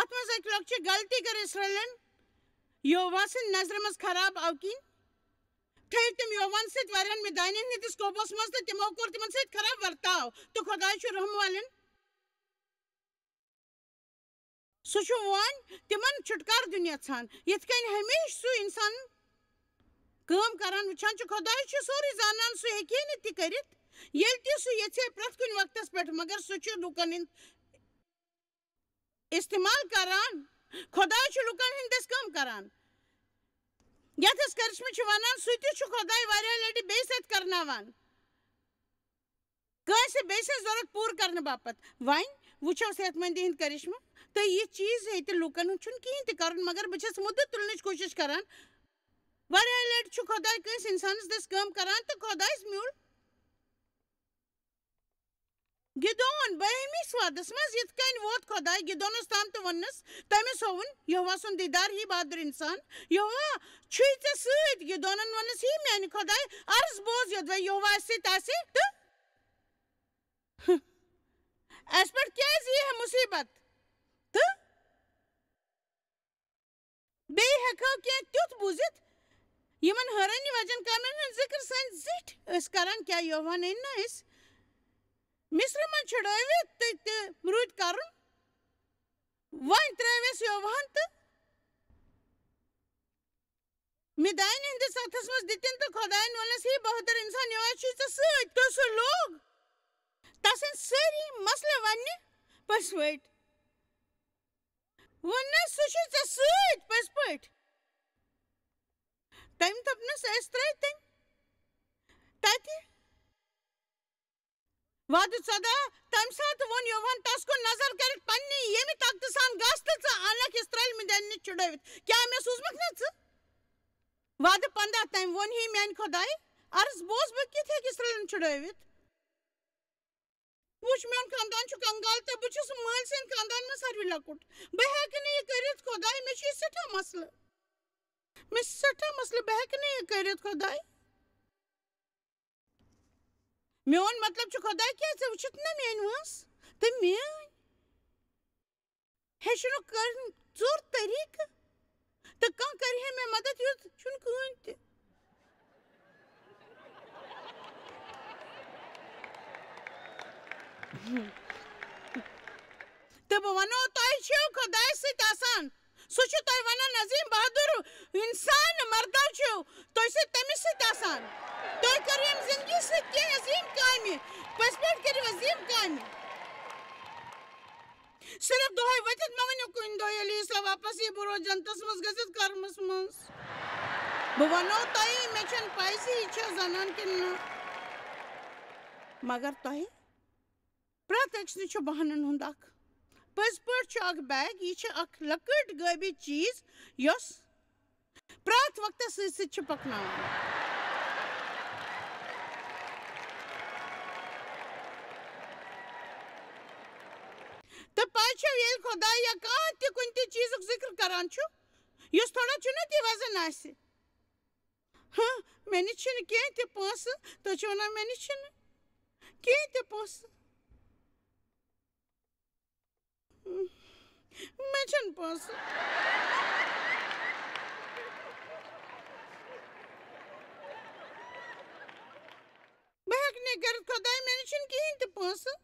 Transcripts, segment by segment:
ات مز اک لۄکچہِ غلطی کٔر اسرائیلن یووا سٕنٛدِ نظرِ منٛز خراب اوکِنۍ تھٲوۍ تِم یووہن سۭتۍ واریاہن مِدانین ہٕنٛدِس قوبس منٛز تہٕ تِمو کوٚر تِمن سۭتۍ خراب ورتاو تہٕ خۄداے چھُ رحم والٮ۪ن سُہ چھُ وۄنۍ تِمن چھُٹکار دیُن یژھان یِتھ کٔنۍ ہمیشہِ سُہ انسان کٲم کران وٕچھان چھُ خۄداے چھُ سورُے زانان سُہ ہیٚکہِ نہٕ تہِ کٔرِتھ ییٚلہِ تہِ سُہ یژھِ پرٛٮ۪تھ کُنہِ وقتس پٮ۪ٹھ مگر سُہ چھُ لُکن ہُنٛد استعمال کران خۄداے چھُ لُکن ہٕنٛدۍ دٔسۍ کٲم کران یتھ أسۍ کرشمہٕ چھِ ونان سُہ تہِ چھُ خۄداے واریاہ لٹہِ بیٚیہِ سۭتۍ کرناوان کٲنٛسہِ بیٚیہِ سٕنٛز ضروٗرت پوٗرٕ کرنہٕ باپتھ وۄنۍ وٕچھو صحت مندی ہٕنٛدۍ کرشمہٕ تہٕ یہِ چیٖز ہیٚتہِ لُکن ہُنٛد چھُنہٕ کِہیٖنۍ تہِ کرُن مگر بہٕ چھَس مُدت تُلنٕچ کوٗشش کران واریاہ لٹہِ چھُ خۄداے کٲنٛسہِ انسانس دٔسۍ کٲم کران تہٕ خۄدایس میوٗل گِدون بٔہمِس وادس منٛز یِتھ کٔنۍ ووت خۄداے گِدونس تام تہٕ ووٚننس تٔمِس ہووُن یہوا سُنٛد دیٖدار ہی بہادُر انسان یہوا چھُے ژےٚ سۭتۍ گِدونن ووٚننس ہے میانہِ خۄداے عرض بوز یوٚدوے یہوا اسہِ سۭتۍ آسہِ تہٕ اسہِ پٮ۪ٹھ کیٛازِ یی ہے مُصیبت تہٕ بیٚیہِ ہٮ۪کہو کینٛہہ تیُتھ بوٗزِتھ یِمن حٲرانی وجن کامٮ۪ن ہُنٛد ذِکر سٲنۍ زِٹھۍ ٲسۍ کران کیٛاہ یہوہن أنۍ نہ أسۍ مصرٕ منٛز چھُڑٲوِتھ تہٕ روٗدۍ کرُن وۄنۍ ترٛٲوۍ اَسہِ یہوہن تہٕ مِدانہِ ہٕنٛدِس اتھس منٛز دِتِن تہٕ خۄداین ووٚننس ہے بہادُر انسان یہوا چھُے ژےٚ سۭتۍ تہٕ سُہ لوگ تسٕنٛدۍ سٲری مسلہٕ وننہِ پٔزۍ پٲٹھۍ ووٚننس سُہ چھُے ژےٚ سۭتۍ پٔزۍ پٲٹھۍ تٔمۍ دوٚپنس أسۍ ترٛٲے تتہِ وادٕ 14 تمہِ ساتہٕ ووٚن یہوہن تس کُن نظر کٔرِتھ پننہِ ییٚمہِ طاقتہٕ سان گژھ تہٕ ژٕ انکھ اسرائیل مِدانہِ نِش چھُڑٲوِتھ کیٛاہ مےٚ سوٗزمکھ نا ژٕ وادٕ 15 تٔمۍ ووٚن ہے میانہِ خۄداے عرض بوز بہٕ کِتھ ہیٚکہِ اسرائیلن چھُڑٲوِتھ وٕچھ میون خاندان چھُ کنگال تہٕ بہٕ چھُس مٲلۍ سٕنٛدِ خاندان منٛز ساروٕے لۄکُٹ بہٕ ہٮ۪کہٕ نہٕ یہِ کٔرِتھ خۄداے مےٚ چھُ یہِ سٮ۪ٹھاہ مسلہٕ بہٕ ہٮ۪کہٕ نہٕ یہِ کٔرِتھ خۄداے میون مطلب چھُ خۄداے کیٛاہ ژےٚ وٕچھِتھ نہ میٲنۍ وٲنٛس تہٕ میٲنۍ ہیٚچھنُک کٔرٕن ژوٚر طٔریٖقہٕ تہٕ کانٛہہ کرِ ہے مےٚ مدد یُتھ چھُنہٕ کٕہۭنۍ تہِ تہٕ بہٕ وَنو تۄہہِ چھِو خۄدایَس سۭتۍ آسان سُہ چھُ تۄہہِ وَنان عظیٖم بہادُر اِنسان مردو چھِو تُہۍ چھِو تٔمِس سۭتۍ آسان تُہۍ کٔرِو ییٚمہِ زندگی سۭتۍ کینٛہہ عظیٖم کامہِ پٔزۍ پٲٹھۍ کٔرِو عظیٖم کامہِ صرف دۄہے ؤتھِتھ مہ ؤنِو کُنہِ دۄہ ییٚلہِ عیٖسا واپس یی بہٕ روزٕ جنتس منٛز گٔژھِتھ کرمس منٛز بہٕ وَنو تۄہہِ مےٚ چھَنہٕ پاے زِ یہِ چھا زنان کِنہٕ نہ مگر تۄہہِ پرٛٮ۪تھ أکِس نِش چھُ بہانن ہُنٛد اکھ پٔزۍ پٲٹھۍ چھُ اکھ بیگ یہِ چھِ اکھ لۄکٕٹ غٲبی چیٖز یۄس پرٛٮ۪تھ وقتس سۭتۍ سۭتۍ چھِ پکناوان تہٕ پاے چھو ییٚلہِ خۄداے یا کانٛہہ تہِ کُنہِ تہِ چیٖزُک ذِکر کران چھُ یُس تھوڑا چھُنہ تہِ وزن آسہِ مےٚ نِش چھِنہٕ کینٛہہ تہِ پونٛسہٕ تُہۍ چھِو ونان مےٚ نِش چھِنہٕ کینٛہہ تہِ پونٛسہٕ مےٚ چھِنہٕ پونٛسہٕ بہٕ ہٮ۪کہٕ نہٕ یہِ کٔرِتھ خۄداے مےٚ نِش چھِنہٕ کِہیٖنۍ تہِ پونٛسہٕ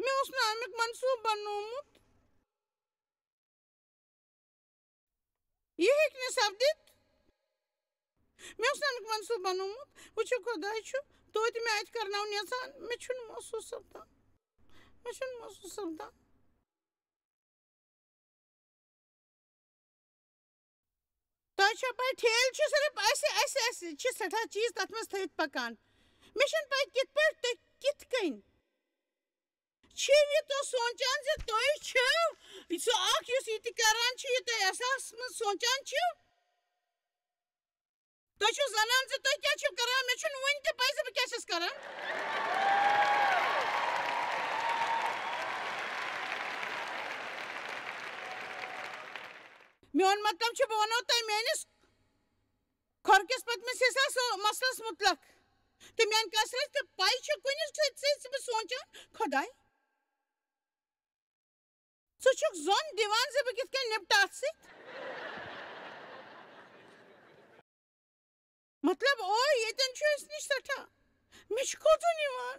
مےٚ اوس نہٕ امیُک منصوٗبہٕ بنومُت یہِ ہیٚکہِ نہٕ سپدِتھ مےٚ اوس نہٕ امیُک منصوٗبہٕ بنومُت وٕچھِو خۄداے چھُ توتہِ مےٚ اَتہِ کرناوُن یژھان مےٚ چھُنہٕ محسوٗس سپدان تۄہہِ چھا پاے ٹھیلہٕ چھُ صرف اَسہِ چھِ سٮ۪ٹھاہ چیٖز تَتھ منٛز تھٲوِتھ پکان مےٚ چھَنہٕ پاے کِتھ پٲٹھۍ تُہۍ کِتھ کٔنۍ چھِو یہِ تُہۍ سونٛچان زِ تُہۍ چھِو سُہ اکھ یُس یہِ تہِ کران چھُ یہِ تُہۍ احساسَس منٛز سونٛچان چھِو تُہۍ چھِو زانان زِ تُہۍ کیٛاہ چھِو کران مےٚ چھُنہٕ وُنہِ تہِ پاے زِ بہٕ کیٛاہ چھَس کران میون مطلب چھُ بہٕ وَنو تۄہہِ میٲنِس Korkes patmes hesa so maslas mutlak. Te mian kasres te pai chu kunis se be sonchan khodai. So chuk zon divan se be kitken niptat sit. Matlab o yeten chu is nicht sata. Mich kotu nivan.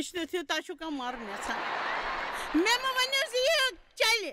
işte tüy taşu ka marmasa memo vanezi chale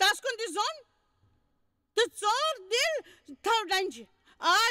das kun die zon the zor dil taudanj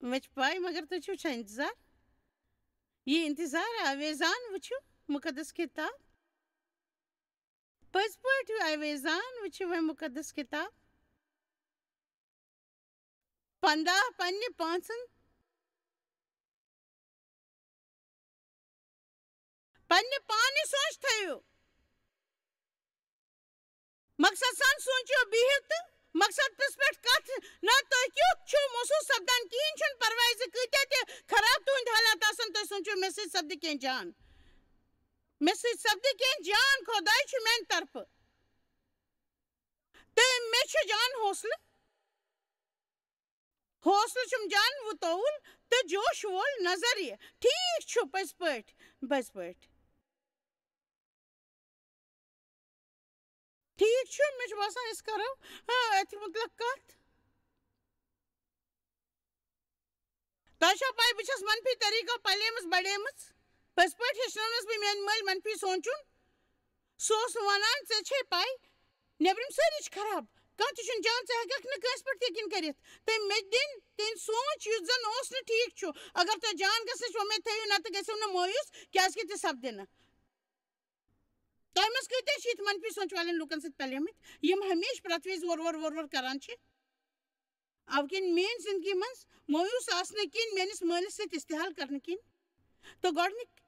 مجھ پائی مگر تو چھو چھا انتظار یہ انتظار آویزان وچھو مقدس کتاب پز پاٹھو آویزان وچھو وہ مقدس کتاب 15 پنہ پانچن پنہ پانے سوچ تھیو مقصد سان سوچو بہو تو مقصد پس پہ کت نہ تھی کیت چھو محسوس سپدان کہین چھن پرواہ ز کتیا تہ خراب تہند حالات آسن تھی سوچو مے سی سپد کی جان مے سی سپد کی جان خدائے چھ میان طرف تو مے چھ جان حوصلہ چھم جان وطول تو جوش وول نظریہ ٹھیک چھو پز پٹ ٹھیک چھو مجھ باسان اس کرو اتھ مطلق کت تہ پائی بچس منفی طریقہ پلیمس بڑیمس پز پٹ ہچنس بہ میان مل منفی سوچن سہ ونان ژے چھے پائی نیبرم ساری خراب کھانا تہ جان ژٕ ہیٚککھ نہٕ کٲنٛسہِ پٮ۪ٹھ یقیٖن کٔرِتھ تٔمۍ مےٚ دِنۍ تِہنٛدۍ سونٛچ یُس زن اوس نہٕ ٹھیٖک چھُ اگر تۄہہِ جان گژھنٕچ وۄمید تھٲیِو نتہٕ گٔژھِو نہٕ مایوٗس کیٛازِکہِ تہِ سپدِ نہٕ تۄہہِ منٛز کۭتیاہ چھِ یِتھ منفی سونٛچ والٮ۪ن لُکن سۭتۍ پلیمٕتۍ یِم ہمیشہٕ پرٛٮ۪تھ وِزِ وور کران چھِ اَوٕ کِنۍ میٛٲنۍ زندگی منٛز مایوٗس آسنہٕ کِنۍ میٛٲنِس مٲلِس سۭتۍ استحال کرنہٕ کِنۍ تہٕ گۄڈنِکۍ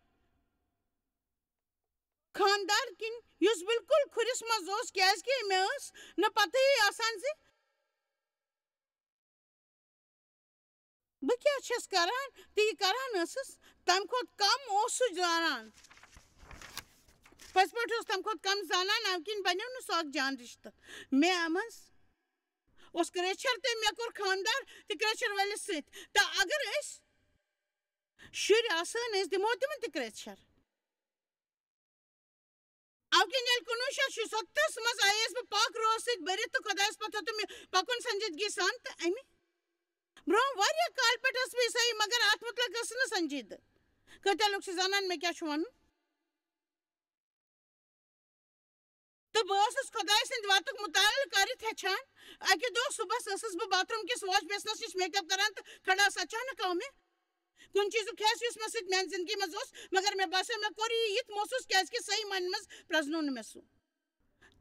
خاندار کِنۍ یُس بالکل کھُرِس منٛز اوس کیٛازِکہِ مےٚ ٲس نہٕ پتہٕے آسان زِ بہٕ کیٛاہ چھَس کران تہٕ یہِ کران ٲسٕس تَمہِ کھۄتہٕ کم اوس سُہ زانان پٔزۍ پٲٹھۍ اوس تَمہِ کھۄتہٕ کم زانان اَمہِ کِنۍ بنیو نہٕ سُہ اکھ جان رِشتہٕ مےٚ منٛز اوس کرٛیچھر تہٕ مےٚ کوٚر خاندار تہِ کرٛیچھر وٲلِس سۭتۍ تہٕ اگر أسۍ شُرۍ آسان أسۍ دِمو تِمن تہِ کرٛیچھر اَوٕ کِنۍ ییٚلہِ 1977 منٛز آییَس بہٕ پاک روح سۭتۍ بٔرِتھ تہٕ خۄدایَس پتہٕ ہیوٚتُن مےٚ پکُن سنجیدگی سان تہٕ اَمہِ برٛونٛہہ واریاہ کالہِ پٮ۪ٹھ ٲسٕس بہٕ عیسٲیی مگر اتھ مُتلق ٲسٕس نہٕ سنجیدٕ کۭتیاہ لُکھ چھِ زانان مےٚ کیٛاہ چھُ وَنُن تہٕ بہٕ ٲسٕس خۄداے سٕنٛدِ وَتُک مُطالعہٕ کٔرِتھ ہیٚچھان اَکہِ دۄہ صُبحس ٲسٕس بہٕ باتھ روٗم کِس واش بیسنس نِش میک اپ کران تہٕ کھڑاس اچانک آو مےٚ کُنہِ چیٖزُک حیث یُس مےٚ سۭتۍ میٛانہِ زندگی منٛز اوس مگر مےٚ باسیو مےٚ کوٚر یہِ یِتھ محسوٗس کیٛازِکہِ صحیح معنی منٛز پرٛزنوو نہٕ مےٚ سُہ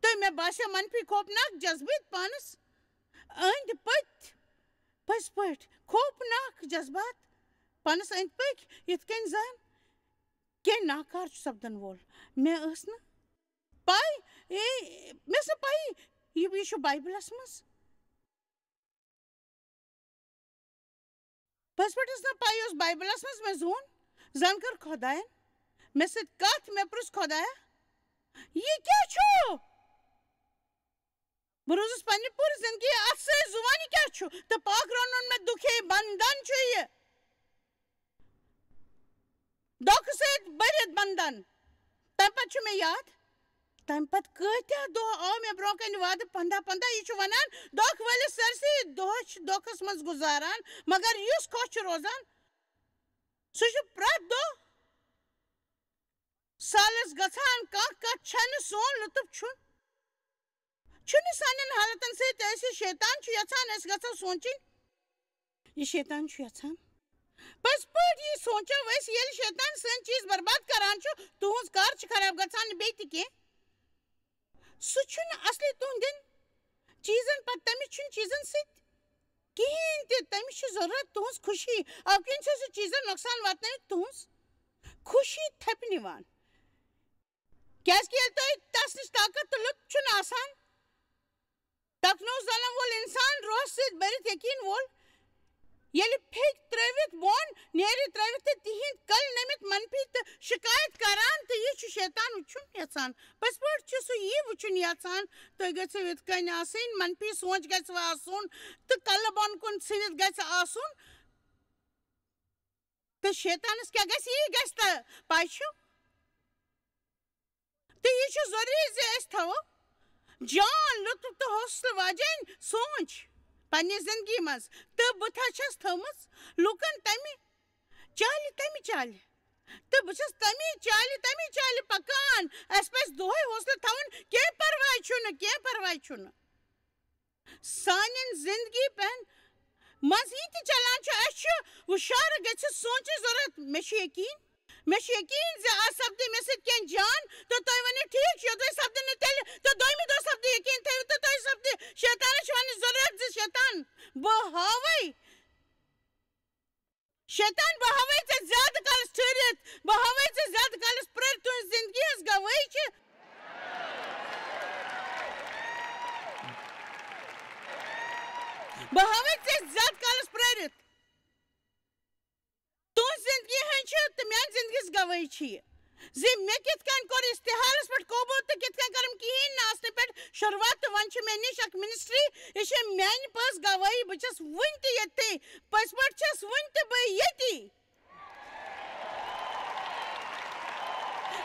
تہٕ مےٚ باسیو منفی خوفناک جذبٲتی پانس أنٛدۍ پٔکۍ پٔزۍ پٲٹھۍ خوفناک جذبات پانس أنٛدۍ پٔکۍ یِتھ کٔنۍ زن کینٛہہ ناکار چھُ سپدن وول مےٚ ٲس نہٕ پاے مےٚ ٲس نہٕ پاے یہِ چھُ بایبلس منٛز پٔزۍ پٲٹھۍ ٲس نہٕ پاے یہِ اوس بایبلس منٛز مےٚ زون زن کٔر خۄداین مےٚ سۭتۍ کتھ مےٚ پرُژھ خۄدایا یہِ کیٛاہ چھُ بہٕ روٗزٕس پننہِ پوٗرٕ زندگی اتھ سۭتۍ زُوان یہِ کیٛاہ چھُ تہٕ پاک روحن ووٚن مےٚ دُکھے بنٛدن چھُ یہِ دۄکھٕ سۭتۍ بٔرِتھ بنٛدن تمہِ پتہٕ چھُ مےٚ یاد تمہِ پتہٕ کۭتیاہ دۄہ آو مےٚ برٛونٛہہ کنہِ وعدٕ 15 یہِ چھُ ونان دۄکھٕ وٲلِس سٲرسٕے دۄہ چھِ دۄکھس منٛز گُزاران مگر یُس خۄش چھُ روزان سُہ چھُ پرٛٮ۪تھ دۄہ سالس گژھان کانٛہہ کتھ چھنہٕ سون لُطف چھُنہٕ سانٮ۪ن حالتن سۭتۍ أسۍ شیطان چھُ یژھان أسۍ گژھو سونٛچِنۍ یہِ شیطان چھُ یژھان پٔزۍ پٲٹھۍ یی سونٛچو أسۍ ییٚلہِ شیطان سٲنۍ چیٖز برباد کران چھُ تُہنٛز کار چھِ خراب گژھان نہٕ بیٚیہِ تہِ کینٛہہ سُہ چھُنہٕ اصلی تُہنٛدٮ۪ن چیٖزن پتہٕ تٔمِس چھُنہٕ چیٖزن سۭتۍ کِہیٖنۍ تہِ تٔمِس چھِ ضروٗرت تُہنٛز خوشی اَوٕ کِنۍ چھُ سُہ چیٖزن نۄقصان واتنٲوِتھ تُہنٛز خوشی تھپہِ نِوان کیٛازِکہِ ییٚلہِ تۄہہِ تس نِش طاقت تہٕ لُطف چھُنہٕ آسان ٹکنوو ظلم وول اِنسان روحس سۭتۍ بٔرِتھ یقیٖن وول ییٚلہِ پھیٚکۍ ترٛٲوِتھ بۄن نیرِ ترٛٲوِتھ تہٕ تِہنٛدۍ کلۍ نٔمِتھ منفی تہٕ شکایت کران تہٕ یہِ چھُ شیطان وٕچھُن یژھان پٔزۍ پٲٹھۍ چھُ سُہ یی وٕچھُن یژھان تُہۍ گٔژھِو یِتھ کٔنۍ آسٕنۍ منفی سونٛچ گژھِ آسُن تہٕ کلہٕ بۄن کُن ژھٕنِتھ گژھِ آسُن تہٕ شیطانس کیٛاہ گژھِ یی گژھِ تہٕ پاے چھُ تہٕ یہِ چھُ ضروٗری زِ أسۍ تھاوو جان لُطف تہٕ حوصلہٕ واجیٚنۍ سونٛچ پننہِ زندگی منٛز تہٕ بہٕ چھَس تھٲومٕژ لُکن تمہِ چالہِ تو بچس تمی چالی پکان اس پس دوہے حوصلہ تھاون کی پروائی چھن سانین زندگی پہن مزید چلان اس ہوشار گھ سوچ ضرورت مے یقین زِ آز سپدِ مے سۭتۍ کینٛہہ جان تو تُہۍ ؤنِو ٹھیٖک چھُ تُہۍ سپدِ نہٕ تیٚلہِ تہٕ دوٚیمہِ دۄہ سپدِ یقیٖن تھٲیِو تہٕ تُہۍ سپدِ شیطانس چھِ وننٕچ ضروٗرت زِ شیطان بہٕ ہاوَے ژےٚ زیادٕ کالس ٹھٔہرِتھ بہٕ ہاوَے ژےٚ زیادٕ کالس پرٛٲرِتھ تُہٕنٛز زندگی ہٕنٛز گوٲہی چھِ بہٕ ہاوَے ژےٚ زیادٕ کالس پرٛٲرِتھ تُہٕنٛز زندگی ہٕنٛز چھِ تہٕ میٛانہِ زندگی ہٕنٛز گوٲہی چھِ یہِ زِ مےٚ کِتھ کٔنۍ کوٚر استحالس پٮ۪ٹھ قوبوٗ تہٕ کِتھ کٔنۍ کٔرٕم کِہیٖنۍ نہٕ آسنہٕ پٮ۪ٹھ شروعات تہٕ وۄنۍ چھِ مےٚ نِش اکھ منسٹری یہِ چھِ میٛانہِ پٔز گوٲہی بہٕ چھَس وٕنہِ تہِ ییٚتھٕے پٔزۍ پٲٹھۍ چھَس وٕنہِ تہِ بہٕ ییٚتی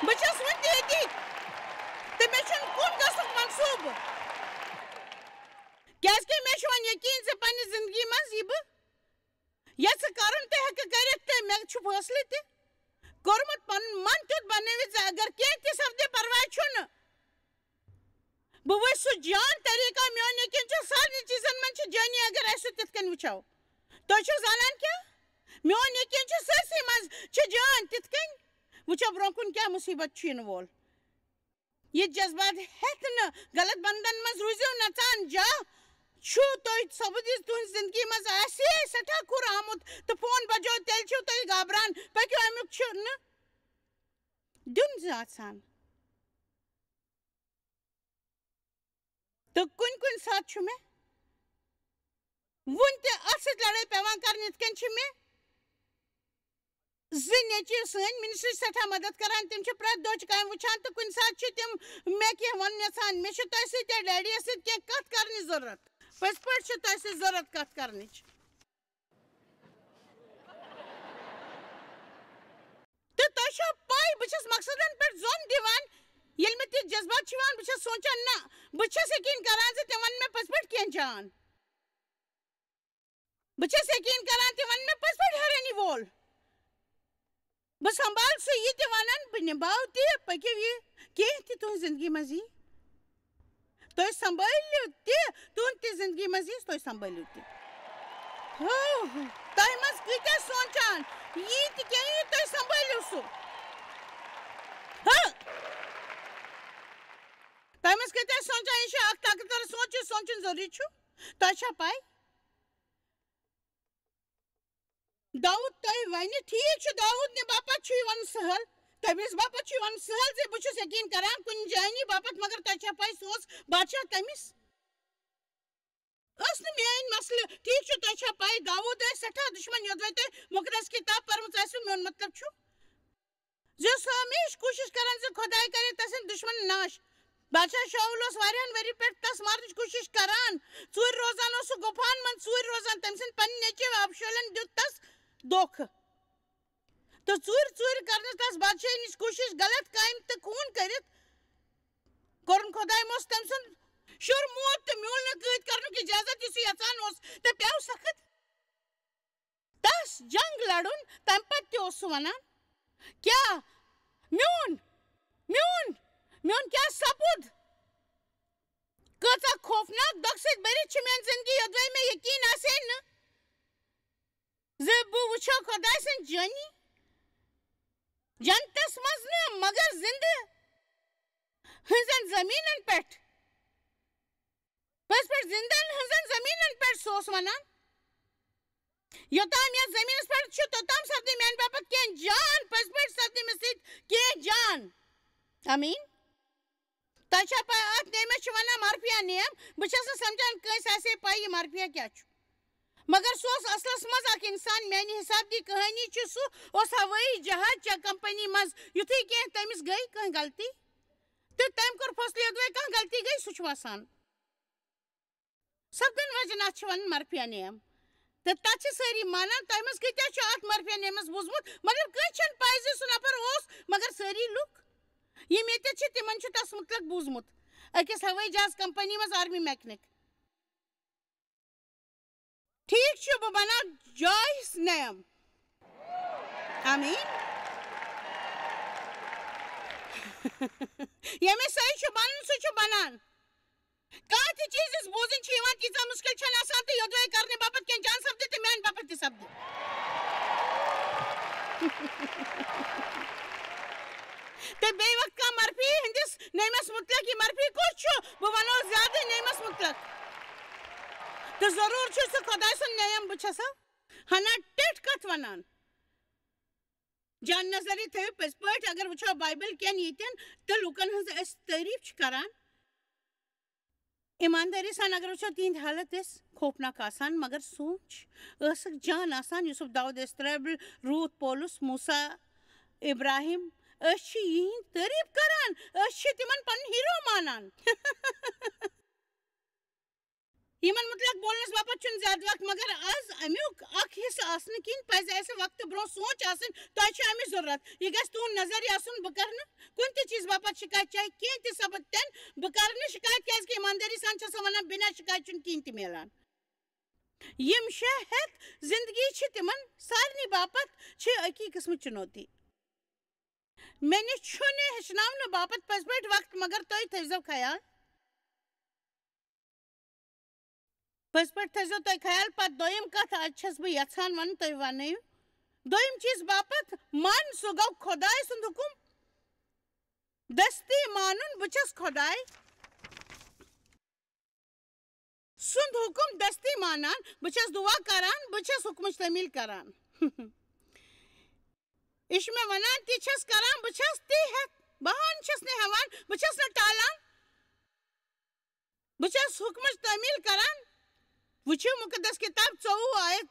بہٕ چھَس وٕنہِ تہِ ییٚتی تہٕ مےٚ چھُنہٕ کُن گژھنُک منصوٗبہٕ کیٛازِکہِ مےٚ چھُ وۄنۍ یقیٖن زِ پننہِ زندگی منٛز یہِ بہٕ یژھٕ کرُن تہِ ہٮ۪کہٕ کٔرِتھ تہٕ مےٚ چھُ فٲصلہٕ تہِ کوٚرمُت پنُن من تیُتھ بنٲوِتھ زِ اگر کینٛہہ تہِ سپدِ پرواے چھُنہٕ بہٕ وٕچھِ سُہ جان طریٖقہ میون یقیٖن چھُ سارنٕے چیٖزن منٛز چھِ جٲنی اگر أسۍ سُہ تِتھ کٔنۍ وٕچھو تُہۍ چھِو زانان کیٛاہ میون یقیٖن چھُ سٲرسٕے منٛز چھِ جان تِتھ کٔنۍ وٕچھو برٛونٛہہ کُن کیٛاہ مُصیٖبت چھُ یِنہٕ وول یہ جذبات ہٮ۪تھ نہٕ غلط بنٛدن منٛز روٗزِو نژان جا چھُ تُہۍ سپُد تُہنٛزِ زندگی منٛز آسہِ سٮ۪ٹھاہ کھُر آمُت تہٕ فون بجو تیٚلہِ چھِو تُہۍ گابران پٔکِو امیُک چھُنہٕ دیُن زِ آسان تہٕ کُنہِ ساتہٕ چھُ مےٚ وُنہِ تہِ اتھ سۭتۍ لڑٲے پیوان کرٕنۍ یِتھ کٔنۍ چھِ مےٚ زٕ نیٚچِو سٲنۍ منسٹری سٮ۪ٹھاہ مدد کران تِم چھِ پرٛٮ۪تھ دۄہچہِ کامہِ وٕچھان تہٕ کُنہِ ساتہٕ چھِ تِم مےٚ کینٛہہ ونُن یژھان مےٚ چھِ تۄہہِ سۭتۍ یا ڈیڈیَس سۭتۍ کینٛہہ کتھ کرنٕچ ضروٗرت پٔزۍ پٲٹھۍ چھِ تۄہہِ سۭتۍ ضروٗرت کتھ کرنٕچ تہٕ تۄہہِ چھو پاے بہٕ چھَس مقصدن پٮ۪ٹھ زوٚن دِوان ییٚلہِ مےٚ تِتھۍ جذبات چھِ یِوان بہٕ چھَس سونٛچان نہ بہٕ چھَس یقیٖن کران زِ تِم ونن مےٚ پٔزۍ پٲٹھۍ کینٛہہ جان بہٕ چھَس یقیٖن کران تِم ونن مےٚ پٔزۍ پٲٹھۍ حٲرانی وول بہٕ سنبھال سُہ یہِ تہِ ونن بہٕ نِباو تہِ پٔکِو یہِ کینٛہہ تہِ تُہنٛزِ زندگی منٛز یی تُہۍ سنبھٲلِو تہِ تُہنٛد تہِ زندگی منٛز یی تُہۍ سنبھٲلِو تہِ تۄہہِ منٛز کۭتیاہ سونٛچان یی تہِ کینٛہہ یی تُہۍ سنبھٲلِو سُہ تۄہہِ منٛز کۭتیاہ سونٛچان یہِ چھُ اکھ طاقتور سونٛچ یُس سونٛچُن ضروٗری چھُ تۄہہِ چھا پاے داوٗد تۄہہِ وَنہِ ٹھیٖک چھُ داوٗد نہِ باپتھ چھُ یہِ وَنُن سہل تٔمِس باپتھ چھُ یہِ وَنُن سہل زِ بہٕ چھُس یقیٖن کران کُنہِ جایہِ نی باپتھ مگر تۄہہِ چھا پاے سُہ اوس بادشاہ تٔمِس ٲس نہٕ میٲنۍ مسلہٕ ٹھیٖک چھُ تۄہہِ چھا پاے داوٗد ٲسۍ سٮ۪ٹھاہ دُشمن یوٚدوے تۄہہِ مُقدس کِتاب پٔرمٕژ آسِوٕ میون مطلب چھُ زِ سُہ ہمیشہٕ کوٗشِش کران زِ خۄداے کرِ تسٕنٛدۍ دُشمن ناش بادشاہ شاول اوس واریاہن ؤرۍ یَن پٮ۪ٹھ تس مارنٕچ کوٗشِش کران ژوٗرِ روزان اوس سُہ گُپھاہن منٛز ژوٗرِ روزان تٔمۍ سٕنٛدۍ پنٕنۍ نیٚچِو ابشالن دیُت تس دھوکہٕ تہٕ ژوٗرِ کرنس تس بادشاہی نِش کوٗشِش غلط کامہِ تہٕ خوٗن کٔرِتھ کوٚرُن خۄدایم اوس تٔمۍ سُنٛد شُر موت تہٕ میوٗل نہٕ قٲد کرنُک اِجازت یُس یہِ یژھان اوس تہٕ پیوٚو سخت تس جنگ لڑُن تمہِ پتہٕ تہِ اوس سُہ ونان کیٛاہ میون کیٛاہ سپُد کۭژاہ خوفناک دۄکھٕ سۭتۍ بٔرِتھ چھِ میٲنۍ زندگی یوٚدوے مےٚ یقیٖن آسہِ ہے نہٕ زِ بہٕ وٕچھو خۄداے سٕنٛز جٲنی جنتس منٛز نہٕ مگر زندٕ ہٕنٛزن زمیٖنن پٮ۪ٹھ پٔزۍ پٲٹھۍ زندن ہٕنٛزن زمیٖنن پٮ۪ٹھ سُہ اوس ونان یوٚتام یتھ زٔمیٖنس پٮ۪ٹھ چھُ توٚتام سپدِ میانہِ باپتھ کینٛہہ جان پٔزۍ پٲٹھۍ سپدِ مےٚ سۭتۍ کینٛہہ جان آمیٖن تۄہہِ چھا پاے اتھ نیمس چھِ ونان مارفیا نیم بہٕ چھَس نہٕ سمجھان کٲنٛسہِ آسہِ ہے پاے یہِ مارفیا کیٛاہ چھُ مگر سُہ اوس اصلس منٛز اکھ انسان میانہِ حساب دی کہانی چھِ سُہ اوس ہوٲیی جہاز چہِ کمپنی منٛز یُتھُے کینٛہہ تٔمِس گٔے کانٛہہ غلطی تہٕ تٔمۍ کوٚر فٲصلہٕ یوٚدوے کانٛہہ غلطی گٔے سُہ چھُ آسان سپدن وجنات چھِ ونان مارفیا نیم تہٕ تتھ چھِ سٲری مانان تۄہہِ منٛز کۭتیاہ چھُ اتھ مارفیا نیمس بوٗزمُت مگر کٲنٛسہِ چھنہٕ پاے زِ سُہ نفر اوس مگر سٲری لُکھ یِم ییٚتٮ۪تھ چھِ تِمن چھُ تس مُتعلق بوٗزمُت أکِس ہوٲیی جہاز کمپنی منٛز آرمی میکنِک ٹھیٖک چھُ بہٕ بناو جایس نیم آمیٖن ییٚمِس صحیح چھُ بَنُن سُہ چھُ بَنان کانٛہہ تہِ چیٖز یُس بوزٕنۍ چھِ یِوان تیٖژاہ مُشکِل چھَنہٕ آسان تہٕ یوٚدوے کَرنہٕ باپتھ کیٚنٛہہ جان سپدِ تہٕ میٛانہِ باپتھ تہِ سپدِ تہٕ بیٚیہِ وقت کانٛہہ مرفی ہٕنٛدِس نعمس مُتعلق یہِ مرفی کُس چھُ بہٕ وَنو زیادٕ نعمس مُتعلق تہٕ ضروٗر چھُ سُہ خۄداے سُنٛد نعم بہٕ چھَسا ہنا ٹِٹھ کَتھ وَنان جان نظری تھٲیِو پٔزۍ پٲٹھۍ اگر وٕچھو بایبل کٮ۪ن ییٚتٮ۪ن تہٕ لُکن ہٕنٛز أسۍ تعریٖف چھِ کران ایٖماندٲری سان اگر وٕچھو تِہنٛدۍ حالت ٲسۍ خوفناک آسان مگر سونٛچ ٲسٕکھ جان آسان یوٗسف داوُد اِسترابل روٗت پولُس موسا ابراہیم أسۍ چھِ یِہِنٛدۍ تعریٖف کران أسۍ چھِ تِمن پنُن ہیٖرو مانان یِمن مُتعلق بولنس باپتھ چھُنہٕ زیادٕ وقت مگر آز امیُک اکھ حصہٕ آسنہٕ کِنۍ پزِ اسہِ وقتہٕ برونٛہہ سونٛچ آسٕنۍ تۄہہِ چھُ امِچ ضروٗرت یہِ گژھِ تُہُنٛد نظریہِ آسُن بہٕ کرٕ نہٕ کُنہِ تہِ چیٖز باپتھ شِکایت چاہے کینٛہہ تہِ سپد تٮ۪ن بہٕ کرٕ نہٕ شِکایت کیازِ کہِ ایٖماندٲری سان چھَسو وَنان بِنا شِکایت چھُنہٕ کِہیٖنۍ تہِ میلان یِم شےٚ ہٮ۪تھ زندگی چھِ تِمن سارنٕے باپتھ چھِ أکی قٕسمٕچ چُنوتی مےٚ نِش چھُنہٕ ہیٚچھناونہٕ باپتھ پٔزۍ پٲٹھۍ وقت مگر تُہۍ تھٲیزیو خیال پٔزۍ پٲٹھۍ تھٲیزیو تُہۍ خیال پتہٕ دوٚیِم کتھ آز چھَس بہٕ یژھان وَنُن تُہۍ وَنٲیِو دوٚیِم چیٖز باپتھ من سُہ گوٚو خۄداے سُنٛد حُکُم دٔستی مانُن بہٕ چھَس خۄداے سُنٛد حُکُم دٔستی مانان بہٕ چھَس دُعا کران بہٕ چھَس حُکمٕچ تعمیٖل کران یہِ چھُ مےٚ وَنان تہِ چھَس کران بہٕ چھَس تی ہٮ۪تھ بہانہٕ چھَس نہٕ ہٮ۪وان بہٕ چھَس نہٕ ٹالان بہٕ چھَس حُکمٕچ تعمیٖل کران وٕچھِو مُقدس کِتاب 24 آیت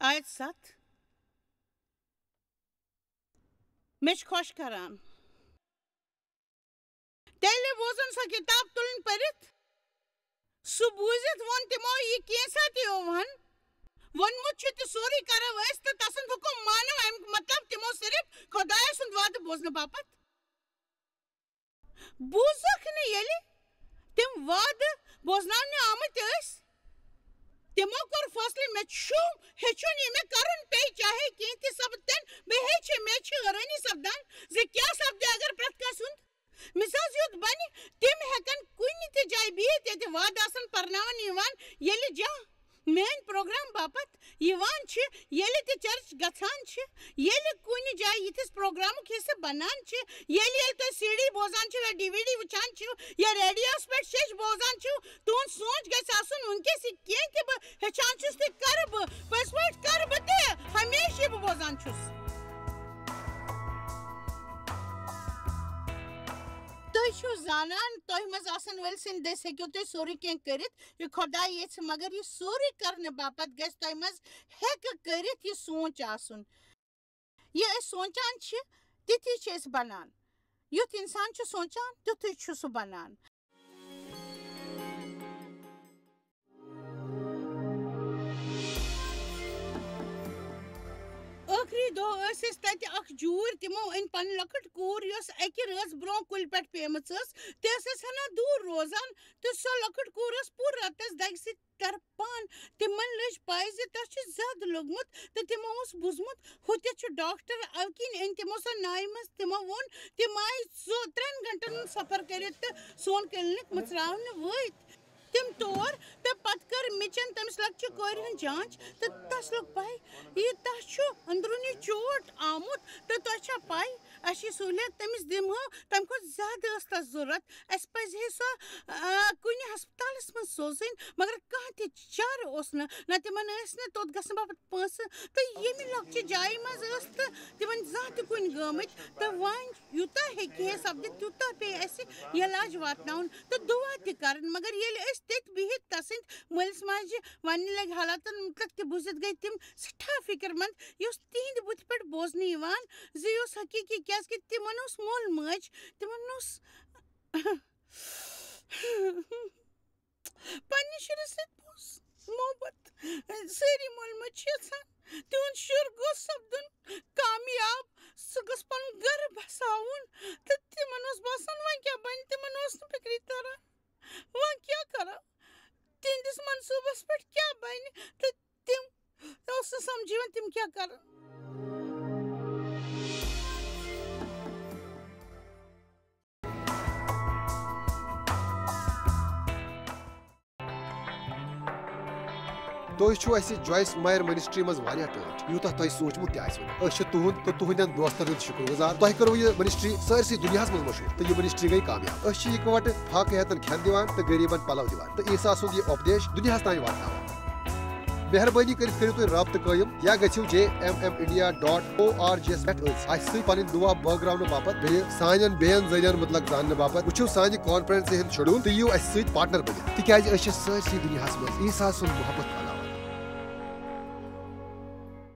آیت 7 مےٚ چھُ خۄش کران تیٚلہِ بوزُن سۄ کِتاب تُلٕنۍ پٔرِتھ سُہ بوٗزِتھ ووٚن تِمو یہِ کینٛژھا تہِ اوٚوہن ووٚنمُت چھُ تہِ سورُے کرو أسۍ تہٕ تسُنٛد حُکُم مانو امیُک مطلب تِمو صرف خۄداے سُنٛد وعدٕ بوزنہٕ باپتھ بوٗزُکھ نہٕ ییٚلہِ تِم وعدٕ بوزناونہٕ آمٕتۍ ٲسۍ تِمو کوٚر فٲصلہٕ مےٚ چھُ ہیٚچھُن یہِ مےٚ کرُن پیٚیہِ چاہے کینٛہہ تہِ سپدتٮ۪ن بہٕ ہیٚچھِ مےٚ چھِ حٲرٲنی سپدان زِ کیٛاہ سپدِ اگر پرٛٮ۪تھ کٲنٛسہِ ہُنٛد مِزاج یُتھ بنہِ تِم ہٮ۪کن کُنہِ تہِ جایہِ بِہِتھ ییٚتہِ وعدٕ آسن پرناونہٕ یِوان ییٚلہِ جہاں میٛٲنۍ پروگرام باپتھ یِوان چھِ ییٚلہِ تہِ چرچ گژھان چھِ ییٚلہِ کُنہِ جایہِ یِتھِس پروگرامُک حِصہٕ بنان چھِ ییٚلہِ تُہۍ سی ڈی بوزان چھِو یا ڈی وی ڈی وٕچھان چھِو یا ریڈیوَس پٮ۪ٹھ شیٚش بوزان چھِو تُہُنٛد سونٛچ گژھِ آسُن وٕنکیٚس یہِ کینٛہہ تہِ بہٕ ہیٚچھان چھُس تہِ کرٕ بہٕ پٔزۍ پٲٹھۍ کرٕ بہٕ تہِ ہمیشہٕ یہِ بہٕ بوزان چھُس تُہۍ چھِو زانان تۄہہِ منٛز آسن وٲلۍ سٕنٛدۍ دٔسۍ ہیٚکِو تُہۍ سورُے کینٛہہ کٔرِتھ یہِ خۄداے ییٚژھِ مگر یہِ سورُے کرنہٕ باپتھ گژھِ تۄہہِ منٛز ہٮ۪کہٕ کٔرِتھ یہِ سونٛچ آسُن یہِ أسۍ سونٛچان چھِ تِتھی چھِ أسۍ بنان یُتھ اِنسان چھُ سونٛچان تیُتھُے چھُ سُہ بنان ٲخری دۄہ ٲسۍ أسۍ تَتہِ اکھ جوٗرۍ تِمو أنۍ پنٕنۍ لۄکٕٹ کوٗر یۄس اَکہِ رٲژ برونٛہہ کُلہِ پٮ۪ٹھ پیمٕژ ٲس تہِ ٲس أسۍ ہنا دوٗر روزان تہٕ سۄ لۄکٕٹ کوٗر ٲس پوٗرٕ راتس دگہِ سۭتۍ ترپان تِمن لٔج پاے زِ تَتھ چھُ زیادٕ لوٚگمُت تہٕ تِمو اوس بوٗزمُت ہُتٮ۪تھ چھُ ڈاکٹر اَوٕ کِنۍ أنۍ تِمو سۄ ناوِ منٛز تِمو ووٚن تِم آیہِ 3 گنٹن ہُنٛد سفر کٔرِتھ تہٕ سون کِلنِک مٕژراونہٕ وٲتۍ تِم تور تہٕ پتہٕ کٔر مِچن تٔمِس لۄکچہِ کورِ ہٕنٛز جانچ تہٕ تس لوٚگ پاے یہِ تَس چھُ أنٛدروٗنی چوٹ آمُت تہٕ تۄہہِ چھا پاے اَسہِ چھِ سہوٗلیت تٔمِس دِمہو تَمہِ کھۄتہٕ زیادٕ ٲس تَس ضوٚرَتھ اَسہِ پَزِ ہے سۄ کُنہِ ہسپتالَس منٛز سوزٕنۍ مگر کانٛہہ تہِ چارٕ اوس نہ تِمن ٲسۍ نہٕ توٚت گژھنہٕ باپتھ پونٛسہٕ تہٕ ییٚمہِ لۄکچہِ جایہِ منٛز ٲس تہٕ تِمن زانٛہہ تہِ کُنہِ گٲمٕتۍ تہٕ وۄنۍ یوٗتاہ ہیٚکہِ ہے سپدِتھ تیوٗتاہ پیٚیہِ اَسہِ علاج واتناوُن تہٕ دُعا تہِ کَرٕنۍ مگر ییٚلہِ أسۍ تٔتۍ بِہِتھ تسٕنٛدۍ مٲلِس ماجہِ وَننہِ لَگہِ حالاتن مُتعلق تہِ بوٗزِتھ گٔے تِم سٮ۪ٹھاہ فِکِر منٛد یہِ اوس تِہنٛدِ بُتھِ پٮ۪ٹھ بوزنہٕ یِوان زِ یہِ اوس حقیٖقی کیازِ کہِ تِمن اوس مول موج تِمن اوس پننہِ شُرِس سۭتۍ اوس محبت سٲری مول موج چھِ یژھان تِہُنٛد شُر گوٚژھ سپدُن کامیاب سُہ گوٚژھ پنُن گرٕ بساوُن تہٕ تِمن اوس باسان وۄنۍ کیٛاہ بنہِ تِمن اوس نہٕ فِکری تران وۄنۍ کیٛاہ کرو تِہنٛدِس منصوٗبس پٮ۪ٹھ کیٛاہ بنہِ تہٕ تِم تم کیا کر تُہۍ چھِو اَسہِ جویس مایر منسٹری منٛز واریاہ ٹٲٹھۍ یوٗتاہ تۄہہِ سوٗنٛچمُت تہِ آسِوٕ نہٕ أسۍ چھِ تُہُنٛد تہٕ تُہنٛدٮ۪ن دوستن ہُنٛد شُکر گُزار تۄہہِ کٔرٕو یہِ منسٹری سٲرسٕے دُنیاہس منٛز مشہوٗر تہٕ یہِ منسٹری گٔے کامیاب أسۍ چھِ اِکوٹہٕ فاقہٕ ہٮ۪تن کھٮ۪ن دِوان تہٕ غریٖبن پلو دِوان تہٕ عیٖسا سُنٛد یہِ اُپدیش دُنیاہس تانۍ واتناوان مہربٲنی کٔرِتھ کٔرِو تُہۍ رٲبطہٕ قٲیِم یا گٔژھِو JMMindia.org یَس پٮ۪ٹھ اَسہِ سۭتۍ پنٕنۍ دُعا بٲگراونہٕ باپتھ بیٚیہِ سانٮ۪ن بیٚین ذٔریعن مُتعلق زاننہٕ باپتھ وٕچھِو سانہِ کانفرنسہِ ہُنٛد شیڈوٗل تہٕ یِیِو اَسہِ سۭتۍ پارٹنر بٔنِتھ تِکیازِ أسۍ چھِ سٲرسٕے دُنیاہس منٛز عیٖسا سُنٛد محبت